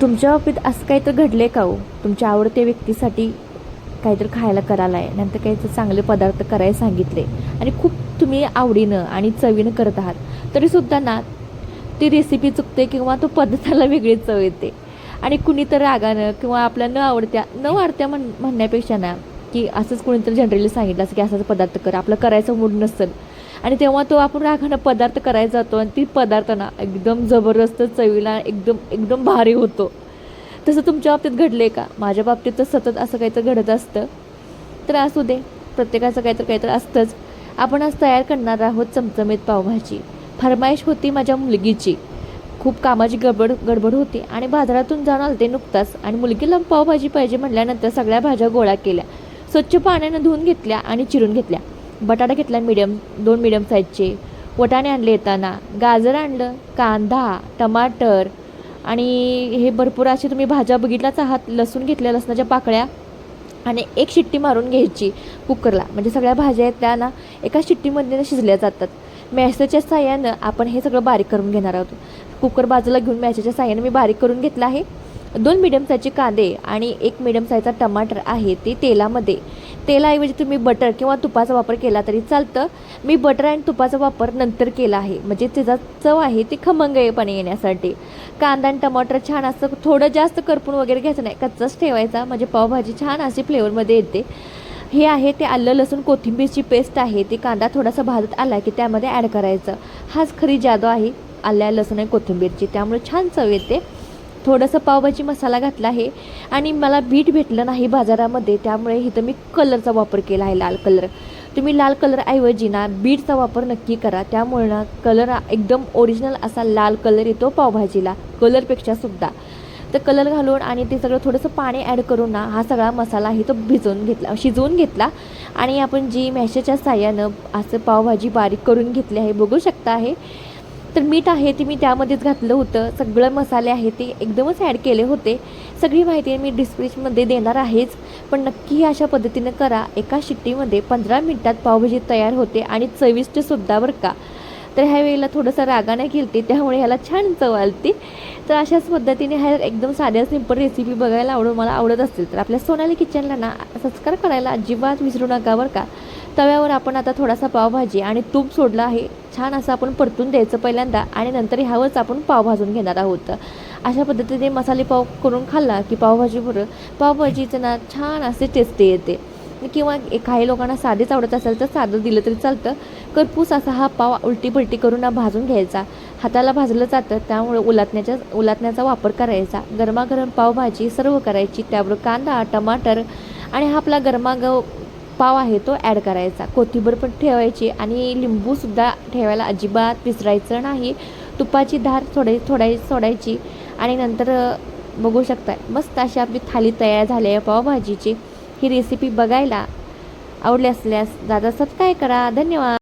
तुमच्या बाबतीत असं काहीतरी घडलं आहे का हो? तुमच्या आवडत्या व्यक्तीसाठी काहीतरी खायला करायला आहे, नंतर काहीतरी चांगले पदार्थ करायला सांगितले आणि खूप तुम्ही आवडीनं आणि चवीनं करत आहात, तरीसुद्धा ना ती रेसिपी चुकते किंवा तो पदार्थाला वेगळीच चव येते आणि कुणीतरी रागानं किंवा आपल्या न वाढत्या म्हणण्यापेक्षा ना की असंच कोणीतरी जनरली सांगितलं असं की असाच पदार्थ कर, आपलं करायचं मूड नसेल आणि तेव्हा तो आपण रागानं पदार्थ करायला जातो आणि ती पदार्थ ना एकदम जबरदस्त चवीला एकदम एकदम भारी होतो. तसं तुमच्या बाबतीत घडलं आहे का? माझ्या बाबतीत तर सतत असं काहीतरी घडत असतं. तर असू दे, प्रत्येकाचं काहीतरी असतंच. आपण आज तयार करणार आहोत चमचमीत पावभाजी. फरमाईश होती माझ्या मुलगीची. खूप कामाची गडबड होती आणि बाजारातून जाऊन आलते नुकताच आणि मुलगीला पावभाजी पाहिजे म्हटल्यानंतर सगळ्या भाज्या गोळा केल्या, स्वच्छ पाण्यानं धुवून घेतल्या आणि चिरून घेतल्या. बटाटा घेतला दोन मीडियम साईजचे, वटाणे आणले येताना, गाजर आणलं, कांदा, टमाटर आणि हे भरपूर असे तुम्ही भाज्या बघितल्याच आहात. लसूण घेतल्या, लसणाच्या पाकळ्या आणि एक शिट्टी मारून घ्यायची कुकरला, म्हणजे सगळ्या भाज्या आहेत त्या ना एका शिट्टीमध्ये शिजल्या जातात. मॅशरच्या साह्यानं आपण हे सगळं बारीक करून घेणार आहोत. कुकर बाजूला घेऊन मॅशरच्या साह्यानं मी बारीक करून घेतलं आहे. 2 मीडियम साईजचे कांदे आणि 1 मीडियम साईजचा टमाटर आहे ते तेलाऐवजी तुम्ही बटर किंवा तुपाचा वापर केला तरी चालतं. मी बटर आणि तुपाचा वापर नंतर केला आहे, म्हणजे त्याचा चव आहे ती खमंगपणे येण्यासाठी. कांदा आणि टमाटर छान असं थोडं जास्त करपून वगैरे घ्यायचं नाही, कच्चाच ठेवायचा, म्हणजे पावभाजी छान अशी फ्लेवरमध्ये येते. हे आहे ते आलं लसूण कोथिंबीरची पेस्ट आहे. ती कांदा थोडासा भाजत आला की त्यामध्ये ॲड करायचं. हाच खरी जादू आहे आल्या लसूण आणि कोथिंबीरची, त्यामुळे छान चव येते. थोडंसं पावभाजी मसाला घातला आहे आणि मला बीट भेटलं नाही बाजारामध्ये, त्यामुळे इथं मी कलरचा वापर केला आहे, लाल कलर. तुम्ही लाल कलरऐवजी ना बीटचा वापर नक्की करा, त्यामुळे ना कलर एकदम ओरिजिनल असा लाल कलर येतो पावभाजीला, कलरपेक्षा सुद्धा. तर कलर घालून आणि ते सगळं थोडंसं पाणी ॲड करून ना हा सगळा मसाला आहे तो शिजवून घेतला आणि आपण जी मॅशरच्या साह्यानं असं पावभाजी बारीक करून घेतली आहे, बघू शकता आहे. तर मीठ आहे ते मी त्यामध्येच घातलं होतं. सगळं मसाले आहे ते एकदमच ॲड केले होते. सगळी माहिती मी डिस्क्रिप्शनमध्ये देणार आहेच, पण नक्की अशा पद्धतीनं करा. एका शिट्टीमध्ये 15 मिनिटात पावभाजी तयार होते आणि चविष्टसुद्धा बरं का. तर ह्या वेळेला थोडंसं रागाने केलते, त्यामुळे ह्याला छान चव आलती. तर अशाच पद्धतीने ह्या एकदम साध्या सिंपल रेसिपी बघायला मला आवडत असेल तर आपल्या सोनाली किचनला ना सबस्क्राईब करायला अजिबात विसरू नका बरं का. तव्यावर आपण आता थोडासा पावभाजी आणि तूप सोडलं आहे, छान असं आपण परतून द्यायचं पहिल्यांदा आणि नंतर ह्यावरच आपण पाव भाजून घेणार आहोत. अशा पद्धतीने मसाले पाव करून खाल्ला की पावभाजीचं ना छान असे टेस्टी येते. किंवा काही लोकांना साधेच आवडत असेल तर साधं दिलं तरी चालतं. करपूस असा हा पाव उलटी पलटी करून ना भाजून घ्यायचा. हाताला भाजलं जातं, त्यामुळे उलाटण्याचा वापर करायचा. गरमागरम पावभाजी सर्व करायची, त्यावर कांदा टमाटर आणि हा आपला पाव आहे तो ॲड करायचा. कोथिंबीर पण ठेवायची आणि लिंबूसुद्धा ठेवायला अजिबात विसरायचं नाही. तुपाची धार सोडायची आणि नंतर बघू शकता मस्त अशी आपली थाली तयार झाली आहे पावभाजीची. ही रेसिपी बघायला आवडली असल्यास दादा सबस्क्राईब करा. धन्यवाद.